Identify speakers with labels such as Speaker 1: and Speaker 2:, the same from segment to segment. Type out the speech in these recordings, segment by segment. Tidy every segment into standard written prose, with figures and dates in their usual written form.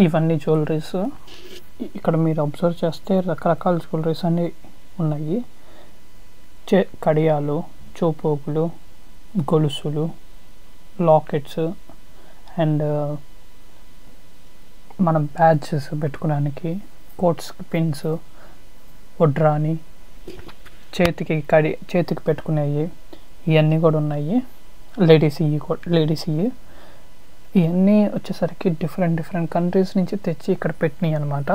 Speaker 1: ఇవన్నీ జ్యువెలరీస్. ఇక్కడ మీరు అబ్జర్వ్ చేస్తే రకరకాల జ్యువెలరీస్ అన్నీ ఉన్నాయి. కడియాలు, చూపోకులు, గొలుసులు, లాకెట్స్ అండ్ మన బ్యాడ్జెస్ పెట్టుకోవడానికి, కోట్స్ పిన్స్, వడ్రాని, చేతికి పెట్టుకునేవి ఇవన్నీ కూడా ఉన్నాయి. లేడీస్ ఇవన్నీ వచ్చేసరికి డిఫరెంట్ కంట్రీస్ నుంచి తెచ్చి ఇక్కడ పెట్టినాయి అన్నమాట.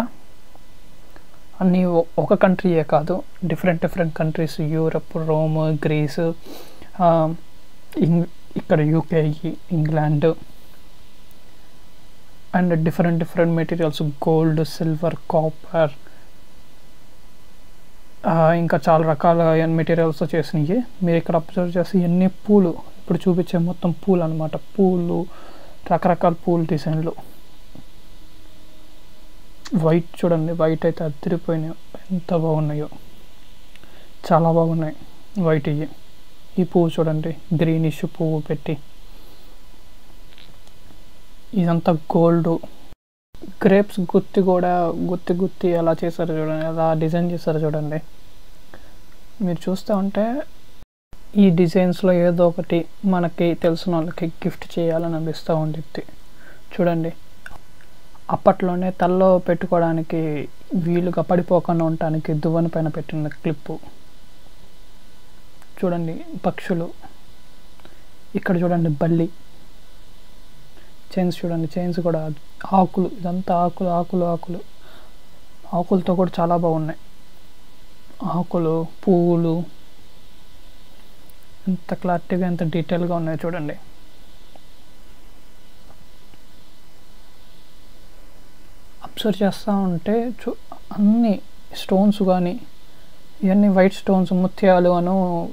Speaker 1: అన్నీ ఒక కంట్రీయే కాదు, different countries, Europe, Rome, Greece, ఇక్కడ UK, England and different materials, gold, silver, copper, ఇంకా చాలా రకాల మెటీరియల్స్ చేసినవి. మీరు ఇక్కడ అబ్జర్వ్ చేసి ఇవన్నీ పూలు, ఇప్పుడు చూపించే మొత్తం పూలు అనమాట. పూలు, రకరకాల పూల డిజైన్లు. వైట్ చూడండి, వైట్ అయితే అదిరిపోయినాయి, ఎంత బాగున్నాయో, చాలా బాగున్నాయి వైట్. ఈ పువ్వు చూడండి, గ్రీనిష్ పువ్వు పెట్టి, ఇదంతా గోల్డ్. గ్రేప్స్ గుత్తి ఎలా చేశారు చూడండి, ఎలా డిజైన్ చేశారు చూడండి. మీరు చూస్తూ ఉంటే ఈ డిజైన్స్లో ఏదో ఒకటి మనకి తెలిసిన వాళ్ళకి గిఫ్ట్ చేయాలని అనిపిస్తూ ఉండిద్ది. చూడండి, అప్పట్లోనే తలలో పెట్టుకోవడానికి వీలుగా పడిపోకుండా ఉండటానికి దువ్వెన పైన పెట్టిన క్లిప్పు. చూడండి, పక్షులు. ఇక్కడ చూడండి, బల్లి. చైన్స్ చూడండి, చైన్స్ కూడా ఆకులు, ఇదంతా ఆకులతో కూడా చాలా బాగున్నాయి. ఆకులు, పువ్వులు ఎంత క్లారిటీగా, ఎంత డీటెయిల్గా ఉన్నాయి చూడండి. అబ్జర్వ్ చేస్తూ ఉంటే అన్ని స్టోన్స్ కానీ ఇవన్నీ వైట్ స్టోన్స్, ముత్యాలు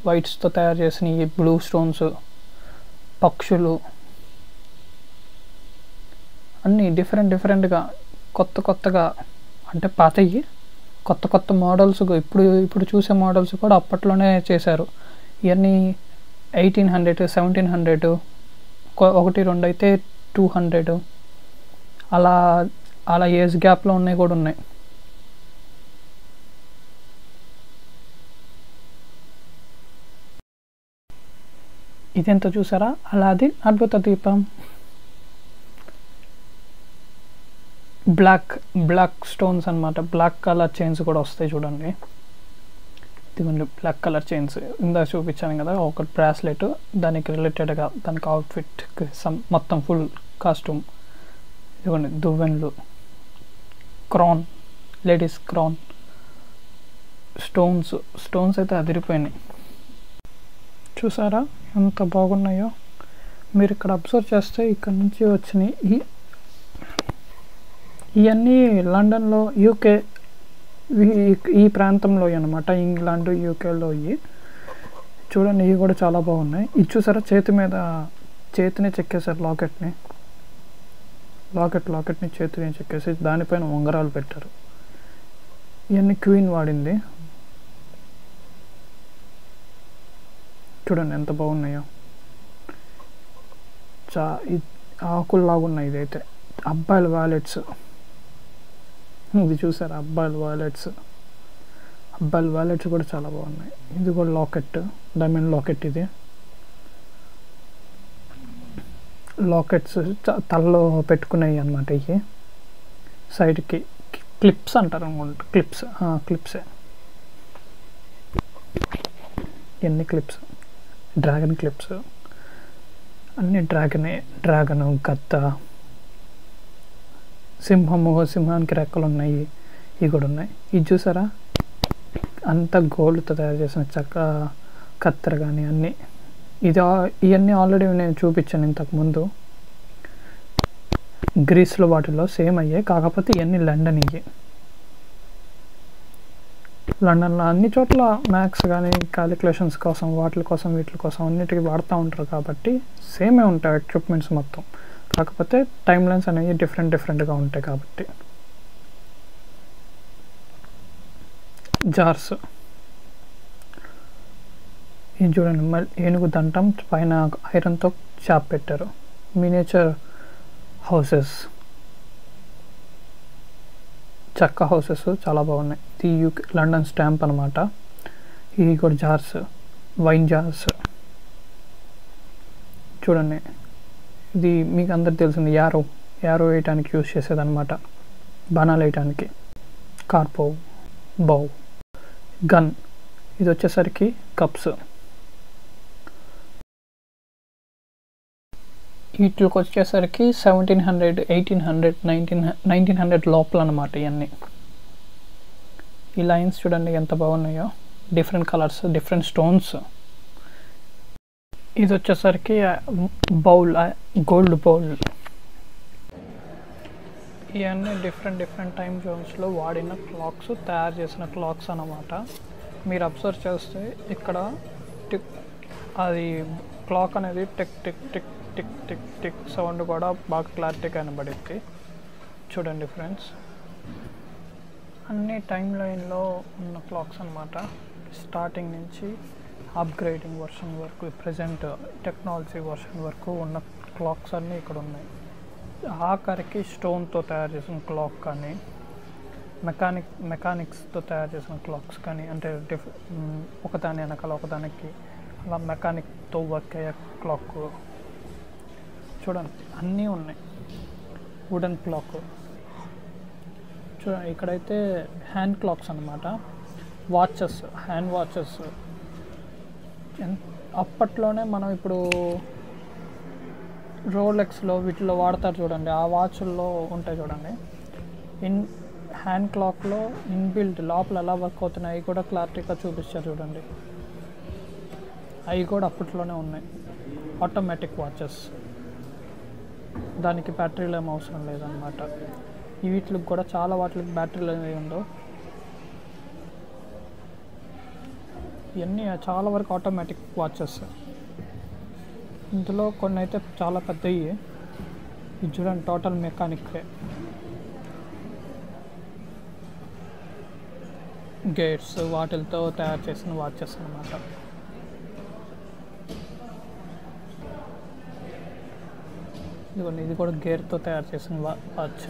Speaker 1: వైట్స్తో తయారు చేసినవి, బ్లూ స్టోన్స్, పక్షులు, అన్నీ డిఫరెంట్గా కొత్తగా, అంటే పాతవి కొత్త మోడల్స్. ఇప్పుడు చూసే మోడల్స్ కూడా అప్పట్లోనే చేశారు. ఇవన్నీ 1800, 1700, 1-2 అయితే 200, అలా ఏజ్ గ్యాప్లో ఉన్నాయి కూడా ఉన్నాయి. ఇదెంత చూసారా, అలాదిన్ అద్భుత దీపం. బ్లాక్ స్టోన్స్ అనమాట. బ్లాక్ కలర్ చైన్స్ కూడా వస్తాయి చూడండి. ఇదిగోండి, బ్లాక్ కలర్ చైన్స్ ఇందాక చూపించాను కదా, ఒక బ్రాస్లెట్, దానికి రిలేటెడ్గా దానికి అవుట్ఫిట్కి మొత్తం ఫుల్ కాస్ట్యూమ్. ఇదిగోండి, దువ్వెన్లు, క్రాన్, లేడీస్ క్రాన్, స్టోన్స్ అయితే అదిరిపోయినాయి. చూసారా ఎంత బాగున్నాయో. మీరు ఇక్కడ అబ్జర్వ్ చేస్తే ఇక్కడ నుంచి వచ్చినాయి. ఇవన్నీ లండన్లో, యూకే, ఈ ప్రాంతంలో అన్నమాట, ఇంగ్లాండ్, యూకేలో. చూడండి, ఇవి కూడా చాలా బాగున్నాయి. ఇది చూసారా, చేతిని చెక్కేసారు, లాకెట్ని చేతిని చెక్కేసి దానిపైన ఉంగరాలు పెట్టారు. ఇవన్నీ క్వీన్ వాడింది. చూడండి ఎంత బాగున్నాయో, ఆకుల్లాగున్నాయి. ఇదైతే అబ్బాయిల వ్యాలెట్స్. ఇది చూసారా, అబ్బాయిల వ్యాలెట్స్ కూడా చాలా బాగున్నాయి. ఇది కూడా లాకెట్, డైమండ్ లాకెట్. ఇది లాకెట్స్ తలలో పెట్టుకునేవి అనమాట. ఇవి సైడ్కి క్లిప్స్ అంటారు అనుకుంటా, క్లిప్సే. ఎన్ని క్లిప్స్, డ్రాగన్ క్లిప్స్, అన్ని డ్రాగను, గద్ద, సింహానికి రెక్కలు ఉన్నాయి, ఇవి కూడా ఉన్నాయి. ఇది చూసారా, అంతా గోల్డ్తో తయారు చేసిన కత్తెర కానీ అన్నీ. ఇవన్నీ ఆల్రెడీ నేను చూపించాను ఇంతకుముందు, గ్రీస్లో వాటిల్లో సేమ్ అయ్యాయి. కాకపోతే ఇవన్నీ లండన్లో అన్ని చోట్ల మ్యాథ్స్ కానీ క్యాలిక్యులేషన్స్ కోసం, వీటి కోసం అన్నిటికీ వాడుతూ ఉంటారు కాబట్టి సేమే ఉంటాయి ఎక్విప్మెంట్స్ మొత్తం. కాకపోతే టైమ్ లైన్స్ అనేవి డిఫరెంట్గా ఉంటాయి కాబట్టి. జార్స్, ఇది చూడండి, ఏనుగు దంతం పైన ఐరన్తో చాప్ పెట్టారు. మినియేచర్ హౌసెస్, చెక్క హౌసెస్ చాలా బాగున్నాయి. ఇది యూకే లండన్ స్టాంప్ అనమాట. ఇవి కూడా జార్స్, వైన్ జార్స్ చూడండి. ఇది మీకు అందరికి తెలిసింది, యారో వేయటానికి యూజ్ చేసేదన్నమాట, బాణాలు వేయటానికి. కార్పో, బౌ, గన్. ఇది వచ్చేసరికి కప్స్. వీటికి వచ్చేసరికి 1700, 1800, 1900 లోపల అనమాట ఇవన్నీ. ఈ లైన్స్ చూడండి ఎంత బాగున్నాయో, డిఫరెంట్ కలర్స్, డిఫరెంట్ స్టోన్స్. ఇది వచ్చేసరికి బౌల్, గోల్డ్ బౌల్. ఇవన్నీ డిఫరెంట్ టైం జోన్స్లో వాడిన క్లాక్స్, తయారు చేసిన క్లాక్స్ అన్నమాట. మీరు అబ్జర్వ్ చేస్తే ఇక్కడ అది క్లాక్ అనేది tick tick tick tick tick tick sound కూడా బాగా క్లారిటీగా కనబడుద్ది. చూడండి ఫ్రెండ్స్, అన్ని టైం లైన్లో ఉన్న క్లాక్స్ అన్నమాట. స్టార్టింగ్ నుంచి అప్గ్రేడింగ్ వర్షన్ వరకు, ప్రజెంట్ టెక్నాలజీ వర్షన్ వరకు ఉన్న క్లాక్స్ అన్నీ ఇక్కడ ఉన్నాయి. ఆఖరికి స్టోన్తో తయారు చేసిన క్లాక్ కానీ, మెకానిక్స్తో తయారు చేసిన క్లాక్స్ కానీ, అంటే ఒకదాని వెనకాల ఒకదానికి అలా మెకానిక్తో వర్క్ అయ్యే క్లాక్ చూడండి, అన్నీ ఉన్నాయి. వుడెన్ క్లాక్ చూడండి. ఇక్కడైతే హ్యాండ్ క్లాక్స్ అన్నమాట, వాచెస్, హ్యాండ్ వాచెస్. అప్పట్లోనే మనం ఇప్పుడు రోలెక్స్లో వీటిలో వాడతారు చూడండి, ఆ వాచ్ల్లో ఉంటాయి చూడండి. హ్యాండ్ క్లాక్లో ఇన్బిల్ట్ లోపల ఎలా వర్క్ అవుతున్నాయి అవి కూడా క్లారిటీగా చూపిస్తారు చూడండి. అవి కూడా అప్పట్లోనే ఉన్నాయి. ఆటోమేటిక్ వాచెస్, దానికి బ్యాటరీలు ఏం అవసరం లేదన్నమాట. వీటికి కూడా చాలా వాటికి బ్యాటరీలు అనేవి ఉండవు. ఇవన్నీ చాలా వరకు ఆటోమేటిక్ వాచెస్. ఇందులో కొన్ని అయితే చాలా పెద్దవి. ఇది చూడండి, టోటల్ మెకానిక్కే. గేట్స్ వాటితో తయారు చేసిన వాచెస్ అన్నమాట. ఇదిగోండి, ఇది కూడా గేర్తో తయారు చేసిన వాచ్,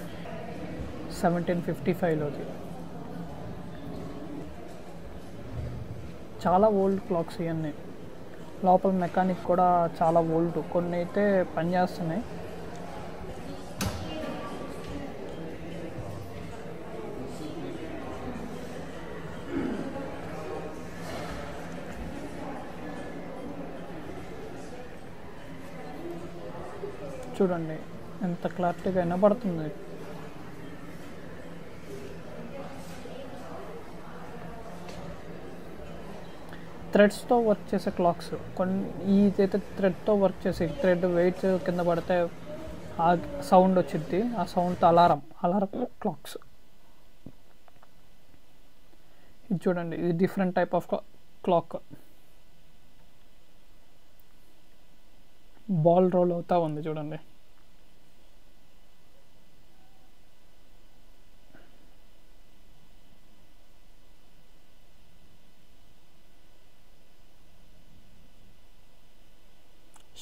Speaker 1: 1755లోది. చాలా ఓల్డ్ క్లాక్స్ ఇవన్నీ. లోపల మెకానిక్ కూడా చాలా ఓల్డ్, కొన్ని అయితే పనిచేస్తున్నాయి. చూడండి ఎంత క్లారిటీగా వినబడుతుంది. థ్రెడ్స్తో వర్క్ చేసే క్లాక్స్ కొన్ని. ఇదైతే థ్రెడ్తో వర్క్ చేసే, థ్రెడ్ వెయిట్ కింద పడితే ఆ సౌండ్ వచ్చింది, ఆ సౌండ్తో అలారం క్లాక్స్. ఇది చూడండి, ఇది different type of clock. Ball roll అవుతా ఉంది చూడండి.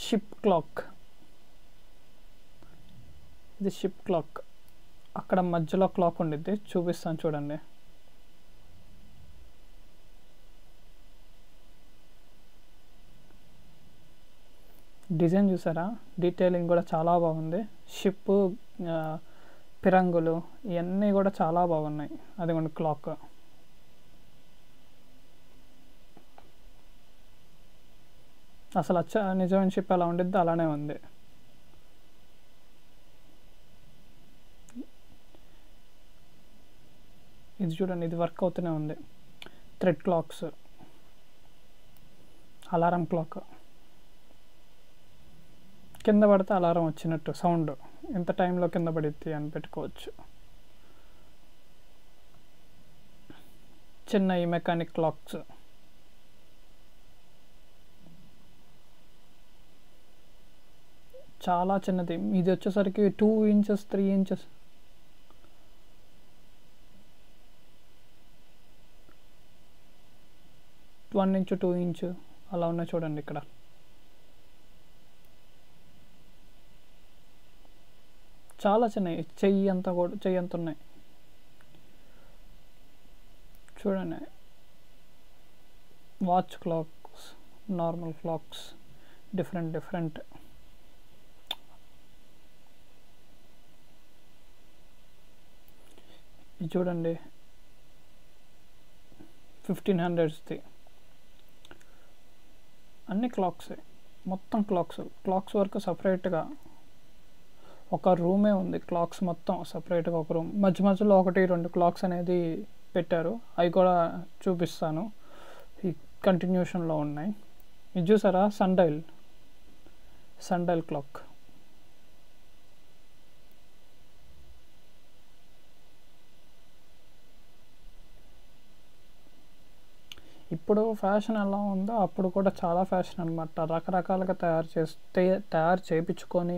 Speaker 1: షిప్ క్లాక్, ఇది షిప్ క్లాక్. అక్కడ మధ్యలో క్లాక్ ఉండిద్ది, చూపిస్తాను చూడండి. డిజైన్ చూసారా, డీటెయిలింగ్ కూడా చాలా బాగుంది. షిప్, పిరంగులు ఇవన్నీ కూడా చాలా బాగున్నాయి. అదిగోండి క్లాక్. అసలు నిజమైన షిప్ ఎలా ఉండిద్ది అలానే ఉంది. ఇది చూడండి, ఇది వర్క్ అవుతూనే ఉంది. Thread clocks, alarm clock. కింద పడితే అలారం వచ్చినట్టు సౌండ్, ఎంత టైంలో కింద పడిద్ది అని పెట్టుకోవచ్చు. చిన్న ఈ మెకానిక్ క్లాక్స్. చాలా చిన్నది. ఇది వచ్చేసరికి 2 inches 3 inches. One inch 2 inch అలా ఉన్నాయి చూడండి. ఇక్కడ చాలా చిన్నవి, చెయ్యి అంత ఉన్నాయి. చూడండి, watch clocks, normal clocks, different. ఇది చూడండి 1500ది, అన్ని క్లాక్సే, మొత్తం క్లాక్స్ వరకు సపరేట్గా ఒక రూమే ఉంది. క్లాక్స్ మొత్తం సపరేట్గా ఒక రూమ్, మధ్యలో 1-2 క్లాక్స్ అనేది పెట్టారు. అవి కూడా చూపిస్తాను, ఈ కంటిన్యూషన్లో ఉన్నాయి. ఇది చూసారా, సన్డైల్ క్లాక్. ఇప్పుడు ఫ్యాషన్ ఎలా ఉందో అప్పుడు కూడా చాలా ఫ్యాషన్ అనమాట. రకరకాలుగా తయారు చేయించుకొని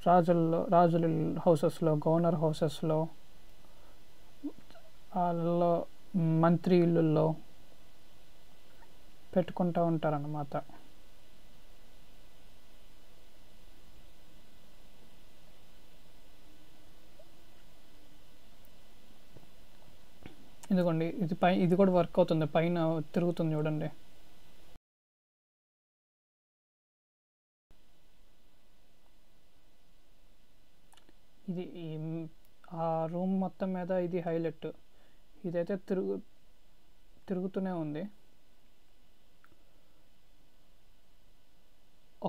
Speaker 1: రాజుల హౌసెస్లో, గవర్నర్ హౌసెస్లో, వాళ్ళలో మంత్రి ఇళ్ళల్లో పెట్టుకుంటూ ఉంటారన్నమాట. ఇదిగోండి, ఇది కూడా వర్క్ అవుతుంది, పైన తిరుగుతుంది చూడండి. ఇది ఆ రూమ్ మొత్తం మీద ఇది హైలైట్. ఇదైతే తిరుగుతూనే ఉంది.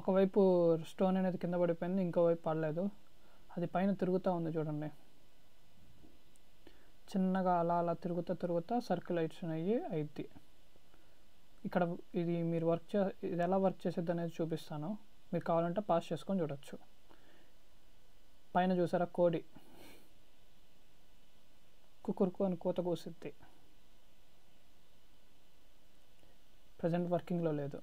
Speaker 1: ఒకవైపు స్టోన్ అనేది కింద పడిపోయింది, ఇంకోవైపు పడలేదు. అది పైన తిరుగుతూ ఉంది చూడండి. చిన్నగా అలా తిరుగుతా సర్క్యులేషన్ అయ్యిద్ది. ఇక్కడ ఇది మీరు ఇది ఎలా వర్క్ చేసేది అనేది చూపిస్తాను. మీరు కావాలంటే పాస్ చేసుకొని చూడొచ్చు. పైన చూసారా, కోడి కుకురుకు అని కూత కూసిద్ది. ప్రజెంట్ వర్కింగ్లో లేదు.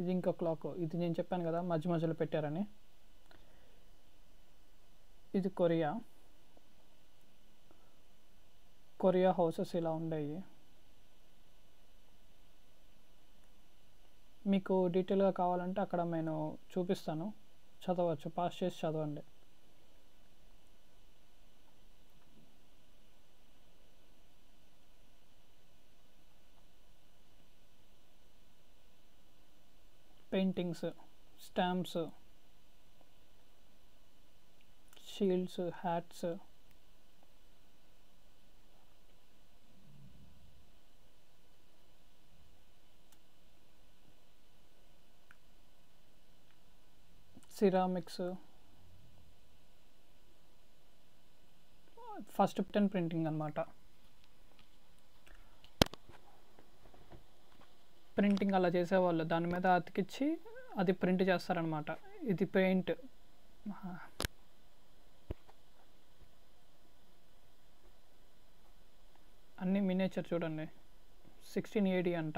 Speaker 1: ఇది ఇంకో క్లాక్. ఇది నేను చెప్పాను కదా మధ్యలో పెట్టారని. ఇది కొరియా హౌసెస్ ఇలా ఉండేవి. మీకు డీటెయిల్గా కావాలంటే అక్కడ నేను చూపిస్తాను, చదవచ్చు, పాస్ చేసి చదవండి. Paintings, stamps, shields, hats, ceramics, first printing అన్నమాట. ప్రింటింగ్ అలా చేసేవాళ్ళు, దాని మీద అతికిచ్చి అది ప్రింట్ చేస్తారనమాట. ఇది పెయింట్. అన్నీ మినియేచర్ చూడండి. 1680 అంట,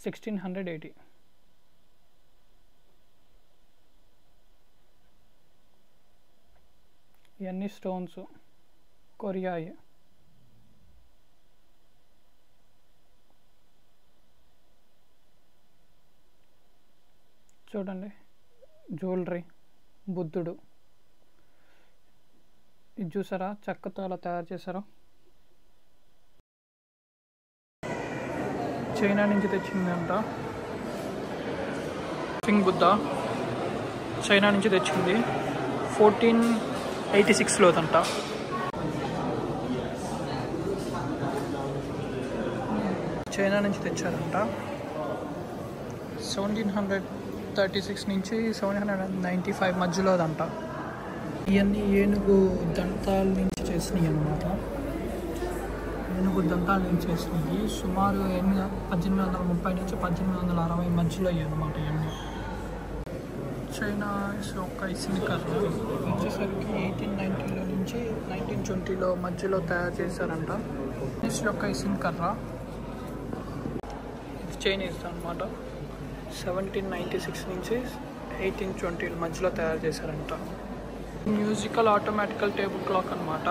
Speaker 1: 1680. ఇవన్నీ స్టోన్స్, కొరియాయి. చూడండి, జ్యువెలరీ, బుద్ధుడు. ఇది చూసారా, చెక్కతో అలా తయారు చేశారు. చైనా నుంచి తెచ్చిందంట. సింగ్ బుద్ధ చైనా నుంచి తెచ్చింది, 1486లోదంట. చైనా నుంచి తెచ్చారంట. 1736 నుంచి 1795 మధ్యలోదంట. ఇవన్నీ ఏనుగు దంతాల నుంచి చేసినవి అన్నమాట. ఏనుగు దంతాల నుంచి చేసినవి. సుమారు 1830 నుంచి 1860 మధ్యలో అయ్యాయి అన్నమాట ఇవన్నీ. చైనా యొక్క ఇసిని కర్ర వచ్చేసరికి 1890లో నుంచి 1920లో మధ్యలో తయారు చేశారంట. చైనీస్ యొక్క ఇసిని కర్ర, ఇది చైనీస్ అనమాట. 1796 నుంచి 1820 మధ్యలో తయారు చేశారంట. మ్యూజికల్ ఆటోమేటికల్ టేబుల్ క్లాక్ అనమాట.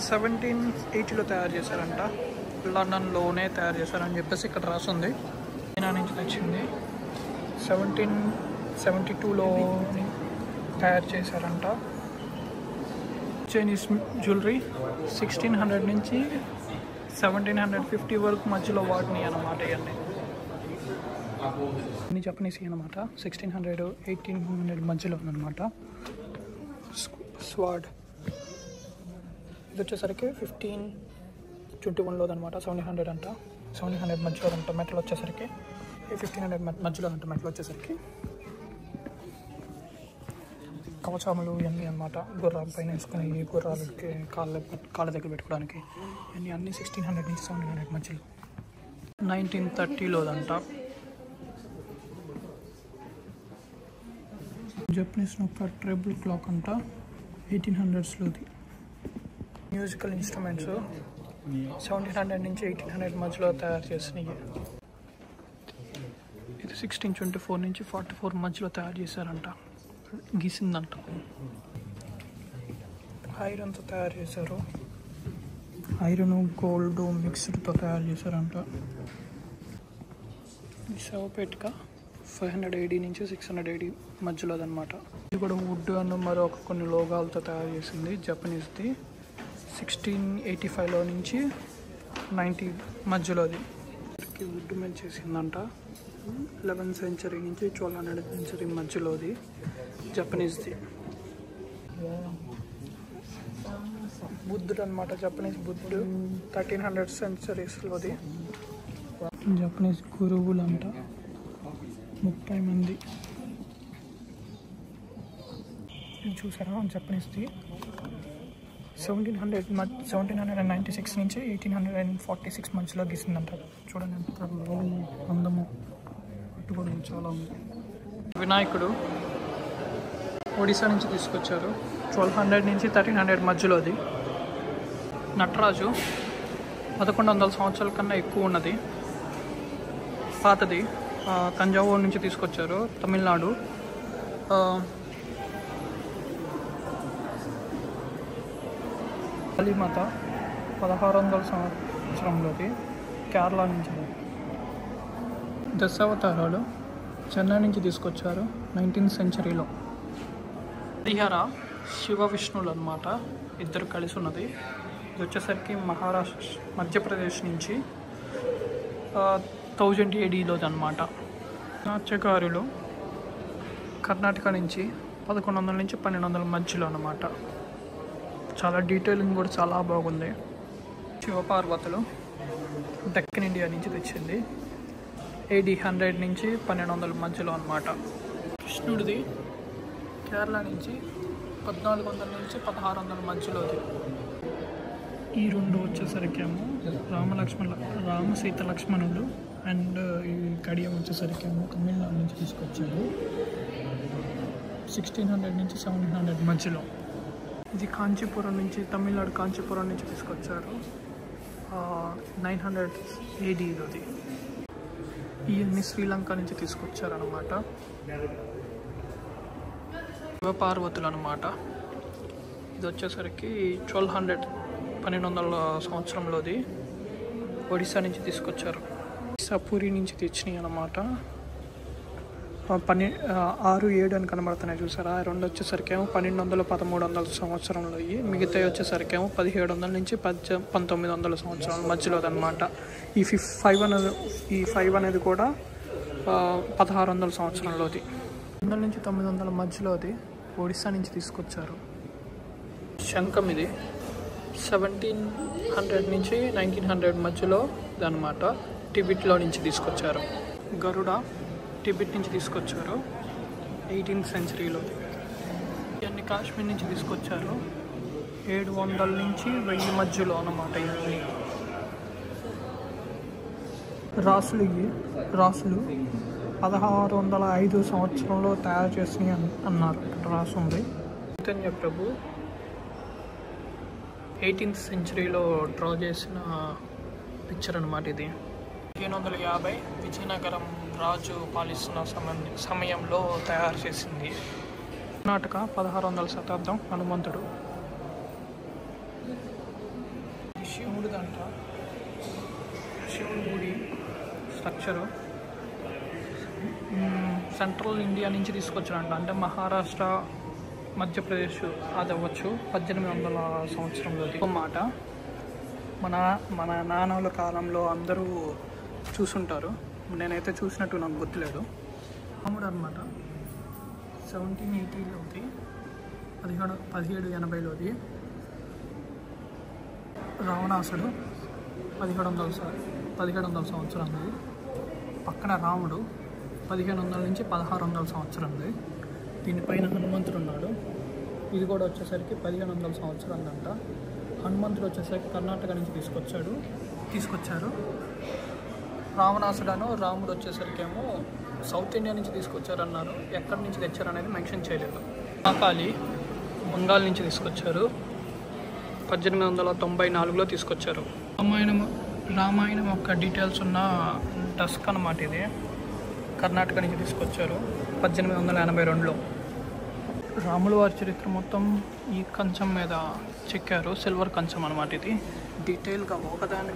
Speaker 1: 1780లో తయారు చేశారంట. లండన్లోనే తయారు చేశారని చెప్పేసి ఇక్కడ రాసింది. చైనా నుంచి తెచ్చింది. 1772లో తయారు చేశారంట. చైనీస్ జ్యువెలరీ 1600 నుంచి 1750 వరకు మధ్యలో వాడినాయి అన్నమాట. ఇవన్నీ జపనీస్ అనమాట. 1600 1800 మధ్యలో ఉందన్నమాట. స్వాడ్ ఇది వచ్చేసరికి 1521లో అనమాట. 1700 అంట, 1700 మధ్యలో అంట. మెటల్ వచ్చేసరికి 1500 మధ్యలో అంట. మెటల్ వచ్చేసరికి కవచాములు ఇవన్నీ అనమాట. గుర్రాల పైన వేసుకుని గుర్రాలకి కాళ్ళ దగ్గర పెట్టుకోవడానికి అన్నీ 1600 నుంచి 1700 మధ్యలో. 1930లోదంట. జపనీస్ ఒక ట్రెబుల్ క్లాక్ అంట, 1800స్లోది. మ్యూజికల్ ఇన్స్ట్రుమెంట్స్ 1700 నుంచి 1800 మధ్యలో తయారు చేసినవి. ఇది 1624 నుంచి 44 మధ్యలో తయారు చేశారంట, గీసిందంట. ఐరన్తో తయారు చేశారు. ఐరన్ గోల్డ్ మిక్స్డ్తో తయారు చేశారంట. ఈ శవపేటిక 500 AD నుంచి 600 AD మధ్యలో అనమాట. ఇది కూడా వుడ్ అన్న మరొక కొన్ని లోగాలతో తయారు చేసింది, జపనీస్ది. 1685లో నుంచి 90 మధ్యలోది. వుడ్ మీద చేసిందంట. 11th century నుంచి 1200th century మధ్యలోది, జపనీస్ది. బుద్ధుడు అనమాట, జపనీస్ బుద్ధుడు. 1300 centuriesలోది. జపనీస్ గురువులు అంట 30 మంది. చూసారా జపనీస్ది. 1796 నుంచి 1846 మధ్యలో గీసిందంట. చూడండి ఎంత అందము, కూడా చాలా ఉంది. వినాయకుడు ఒడిశా నుంచి తీసుకొచ్చారు. 1200 నుంచి 1300 మధ్యలోది. నటరాజు 1100 సంవత్సరాల కన్నా ఎక్కువ ఉన్నది, పాతది. తంజావూరు నుంచి తీసుకొచ్చారు, తమిళనాడు. కాళీమాత 1600 సంవత్సరంలోది, కేరళ నుంచి. దశావతారాలు చెన్నై నుంచి తీసుకొచ్చారు, 19th centuryలో. హరిహర శివ విష్ణువులు అనమాట, ఇద్దరు కలిసి ఉన్నది. ఇది వచ్చేసరికి మధ్యప్రదేశ్ నుంచి 1000 ADలోది అనమాట. నాట్యకారులు కర్ణాటక నుంచి 1100 నుంచి 1200 మధ్యలో అనమాట. చాలా డీటెయిలింగ్ కూడా చాలా బాగుంది. శివపార్వతులు దక్కన్ ఇండియా నుంచి తెచ్చింది, AD 100 నుంచి 1200 మధ్యలో అనమాట. కృష్ణుడిది కేరళ నుంచి 1400 నుంచి 1600 మధ్యలోది. ఈ రెండు వచ్చేసరికి ఏమో రామ సీత లక్ష్మణులు. అండ్ ఈ కడియం వచ్చేసరికి ఏమో తమిళనాడు నుంచి తీసుకొచ్చారు, 1600 నుంచి 1700 మధ్యలో. ఇది కాంచీపురం నుంచి, తమిళనాడు కాంచీపురం నుంచి తీసుకొచ్చారు, 900 ADలోది. ఇవన్నీ శ్రీలంక నుంచి తీసుకొచ్చారనమాట. శివపార్వతులు అనమాట. ఇది వచ్చేసరికి 1200 సంవత్సరంలోది, ఒడిశా నుంచి తీసుకొచ్చారు. పూరి నుంచి తెచ్చినాయి అనమాట. 6, 7 అని కనబడుతున్నాయి చూసారా. ఆ రెండు వచ్చేసరికి ఏమో 1200 1300 సంవత్సరంలో అయ్యి, మిగతాయి వచ్చేసరికి ఏమో 1700 నుంచి 1900 సంవత్సరాల మధ్యలో అనమాట. ఈ 5 అనేది కూడా 1600 సంవత్సరంలోది. 900 నుంచి 900 మధ్యలోది, ఒడిశా నుంచి తీసుకొచ్చారు. శంఖం ఇది 1700 నుంచి 1900 మధ్యలో అనమాట, టిబెట్లో నుంచి తీసుకొచ్చారు. గరుడ టిబెట్ నుంచి తీసుకొచ్చారు, 18th centuryలో. ఇవన్నీ కాశ్మీర్ నుంచి తీసుకొచ్చారు, 700 నుంచి 1000 మధ్యలో అన్నమాట. ఇవన్నీ రాసులు 1605 సంవత్సరంలో తయారు చేసినవి అన్నారు, రాసు ఉంది. చైతన్య ప్రభు 18th centuryలో డ్రా చేసిన పిక్చర్ అనమాట ఇది. 1550 విజయనగరం రాజు పాలిస్తున్న సమయంలో తయారు చేసింది. కర్ణాటక 1600 శతాబ్దం, హనుమంతుడు. శివుడిదంట, శివుడి గుడి స్ట్రక్చరు సెంట్రల్ ఇండియా నుంచి తీసుకొచ్చారంట. అంటే మహారాష్ట్ర మధ్యప్రదేశ్ అది అవ్వచ్చు 1800 సంవత్సరంలోది ఒక మాట. మన నాన్నల కాలంలో అందరూ చూసుంటారు, నేనైతే చూసినట్టు నాకు గుర్తులేదు. రాముడు అనమాట 1780లోది, 1780లోది. రావణాసుడు 1700 సంవత్సరంది. పక్కన రాముడు 1500 నుంచి 1600 సంవత్సరంది. దీనిపైన హనుమంతుడు ఉన్నాడు. ఇది కూడా వచ్చేసరికి 1500 సంవత్సరాలంట. హనుమంతుడు వచ్చేసరికి కర్ణాటక నుంచి తీసుకొచ్చారు. రావణాసుడను రాముడు వచ్చేసరికి ఏమో సౌత్ ఇండియా నుంచి తీసుకొచ్చారన్నారు. ఎక్కడి నుంచి తెచ్చారనేది మెన్షన్ చేయలేదు. మహాకాళి బెంగాల్ నుంచి తీసుకొచ్చారు. 1894లో తీసుకొచ్చారు. రామాయణం యొక్క డీటెయిల్స్ ఉన్న డస్క్ అన్నమాట. ఇది కర్ణాటక నుంచి తీసుకొచ్చారు 1882లో. రాముల వారి చరిత్ర మొత్తం ఈ కంచం మీద చెక్కారు. సిల్వర్ కంచం అన్నమాట. ఇది డీటెయిల్గా ఒకదాని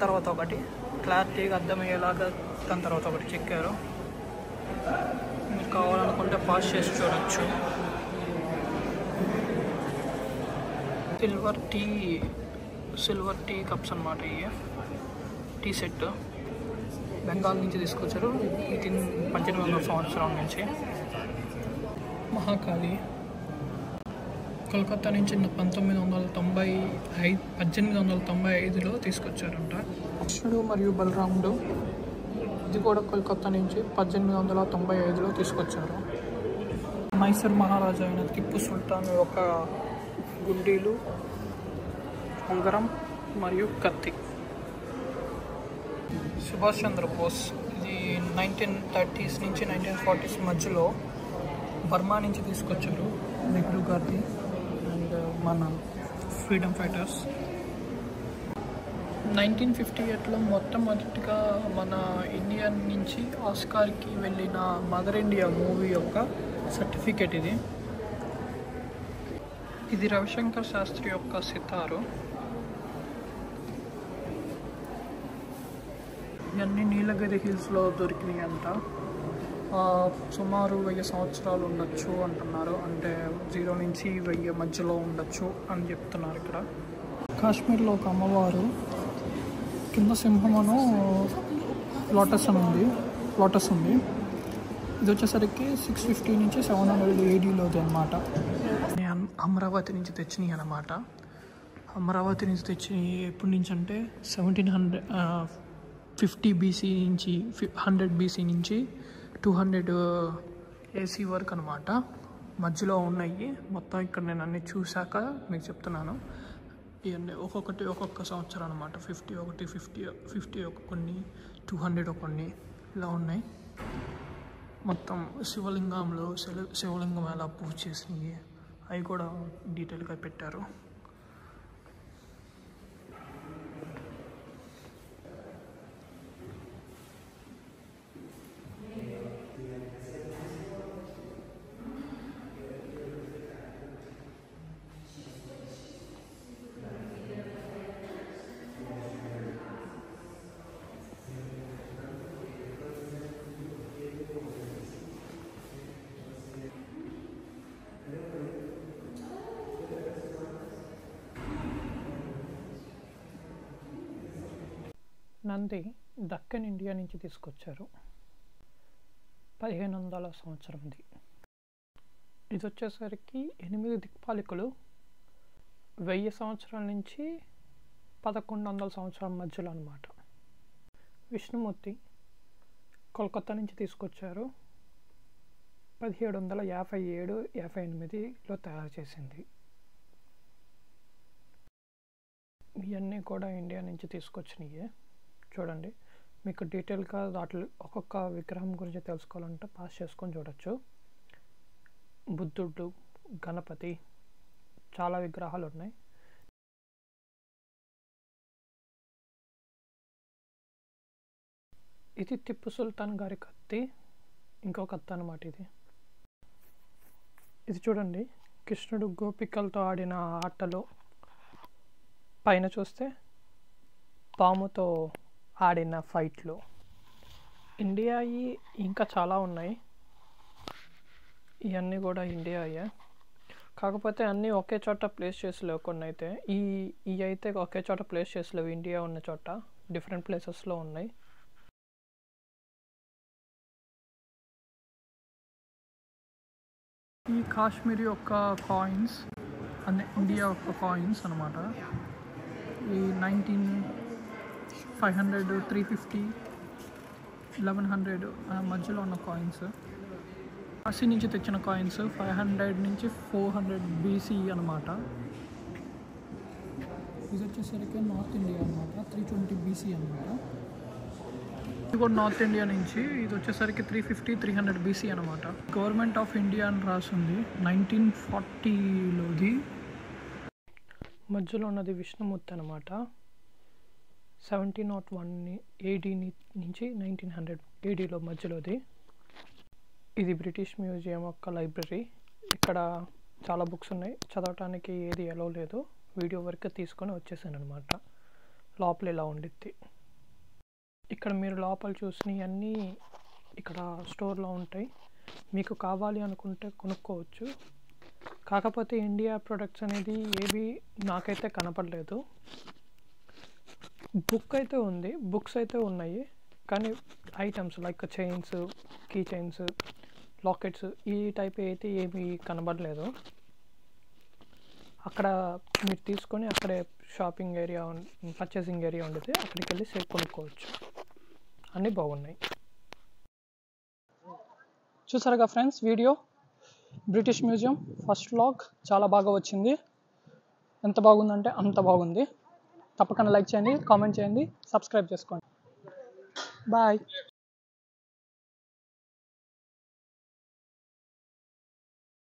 Speaker 1: తర్వాత ఒకటి క్లారిటీగా అర్థమయ్యేలాగా దాని తర్వాత ఒకటి చెక్కారు. మీరు కావాలనుకుంటే పాస్ చేసి చూడొచ్చు. సిల్వర్ టీ కప్స్ అన్నమాట. ఇవి టీ సెట్ బెంగాల్ నుంచి తీసుకొచ్చారు 1800 సంవత్సరం నుంచి. మహాకాళి కోల్కతా నుంచి 1895లో తీసుకొచ్చారంట. కృష్ణుడు మరియు బలరాముడు ఇది కూడా కోల్కతా నుంచి 1895లో తీసుకొచ్చారు. మైసూర్ మహారాజా అయిన టిప్పు సుల్తాన్ ఒక గుండీలు, ఉంగరం మరియు కత్తి. సుభాష్ చంద్రబోస్ ఇది 1930s నుంచి 1940s మధ్యలో బర్మా నుంచి తీసుకొచ్చారు. నెహ్రూ గారిది అండ్ మన ఫ్రీడమ్ ఫైటర్స్. 1958లో మొట్టమొదటిగా మన ఇండియా నుంచి ఆస్కార్కి వెళ్ళిన మదర్ ఇండియా మూవీ యొక్క సర్టిఫికేట్ ఇది. ఇది రవిశంకర్ శాస్త్రి యొక్క సితారు. ఇవన్నీ నీలగిరి హిల్స్లో దొరికినాయి అంట. సుమారు 1000 సంవత్సరాలు ఉండొచ్చు అంటున్నారు. అంటే 0 నుంచి 1000 మధ్యలో ఉండొచ్చు అని చెప్తున్నారు. ఇక్కడ కాశ్మీర్లో ఒక అమ్మవారు కింద సింహమును లోటస్ ఉంది. ఇది వచ్చేసరికి 650 నుంచి 700 ADలోది అనమాట. అమరావతి నుంచి తెచ్చినాయి అన్నమాట. అమరావతి నుంచి తెచ్చినాయి ఎప్పటి నుంచి అంటే 1750 BC నుంచి 100 BC నుంచి 200 AC వరకు అనమాట. మధ్యలో ఉన్నాయి మొత్తం. ఇక్కడ నేను అన్ని చూశాక మీకు చెప్తున్నాను. ఇవన్నీ ఒక్కొక్క సంవత్సరం అనమాట. 50 ఒక కొన్ని, 200 కొన్ని ఇలా ఉన్నాయి. మొత్తం శివలింగం ఎలా పూజ చేసినవి అవి కూడా డీటెయిల్గా పెట్టారు. నంది దక్కన్ ఇండియా నుంచి తీసుకొచ్చారు. 1500 సంవత్సరంది. ఇది వచ్చేసరికి 8 దిక్పాలికలు 1000 సంవత్సరాల నుంచి 1100 సంవత్సరాల మధ్యలో అనమాట. విష్ణుమూర్తి కోల్కతా నుంచి తీసుకొచ్చారు. 1757-58లో తయారు చేసింది. ఇవన్నీ కూడా ఇండియా నుంచి తీసుకొచ్చినాయి. చూడండి, మీకు డీటెయిల్గా దాంట్లో ఒక్కొక్క విగ్రహం గురించి తెలుసుకోవాలంటే పాస్ చేసుకొని చూడొచ్చు. బుద్ధుడు, గణపతి, చాలా విగ్రహాలు ఉన్నాయి. ఇది టిప్పు సుల్తాన్ గారి కత్తి, ఇంకో కత్తి అన్నమాట. ఇది చూడండి, కృష్ణుడు గోపికలతో ఆడిన ఆటలో పైన చూస్తే పాముతో ఆడిన ఫైట్లో. ఇండియాయి ఇంకా చాలా ఉన్నాయి. ఇవన్నీ కూడా ఇండియా అయ్యా. కాకపోతే అన్నీ ఒకే చోట ప్లేస్ చేసలేవు. కొన్ని అయితే ఈ అయితే ఒకే చోట ప్లేస్ చేసలేవు. ఇండియా ఉన్న చోట డిఫరెంట్ ప్లేసెస్లో ఉన్నాయి. ఈ కాశ్మీరీ యొక్క కాయిన్స్ అన్ని ఇండియా యొక్క కాయిన్స్ అనమాట. ఈ 500, 350, 1100 మధ్యలో ఉన్న కాయిన్స్. కాశీ నుంచి తెచ్చిన కాయిన్స్ 500 నుంచి 400 BC అనమాట. ఇది వచ్చేసరికి నార్త్ ఇండియా అనమాట, 320 BC అనమాట. ఇది కూడా నార్త్ ఇండియా నుంచి. ఇది వచ్చేసరికి 350, 300 BC అనమాట. గవర్నమెంట్ ఆఫ్ ఇండియా అని రాసింది 1940లోది. మధ్యలో ఉన్నది విష్ణుమూర్తి అనమాట. 1701 AD నుంచి 1900 ADలో మధ్యలోది. ఇది బ్రిటిష్ మ్యూజియం యొక్క లైబ్రరీ. ఇక్కడ చాలా బుక్స్ ఉన్నాయి. చదవటానికి ఏది ఎలో లేదు. వీడియో వరకు తీసుకొని వచ్చేసాను అనమాట. లోపల ఇలా ఉండిద్ది. ఇక్కడ మీరు లోపల చూసినవన్నీ ఇక్కడ స్టోర్లో ఉంటాయి. మీకు కావాలి అనుకుంటే కొనుక్కోవచ్చు. కాకపోతే ఇండియా ప్రొడక్ట్స్ అనేది ఏవి నాకైతే కనపడలేదు. బుక్స్ అయితే ఉన్నాయి, కానీ items like chains, key chains, lockets ఈ టైప్ అయితే ఏమీ కనబడలేదు. అక్కడ మీరు తీసుకొని అక్కడే షాపింగ్ ఏరియా, పర్చేసింగ్ ఏరియా ఉండేది. అక్కడికి వెళ్ళి కొనుక్కోవచ్చు. అన్నీ బాగున్నాయి. చూసారుగా friends video. British museum first vlog చాలా బాగా వచ్చింది. ఎంత బాగుందంటే అంత బాగుంది. తప్పకుండా లైక్ చేయండి, కామెంట్ చేయండి, సబ్స్క్రైబ్ చేసుకోండి. బాయ్.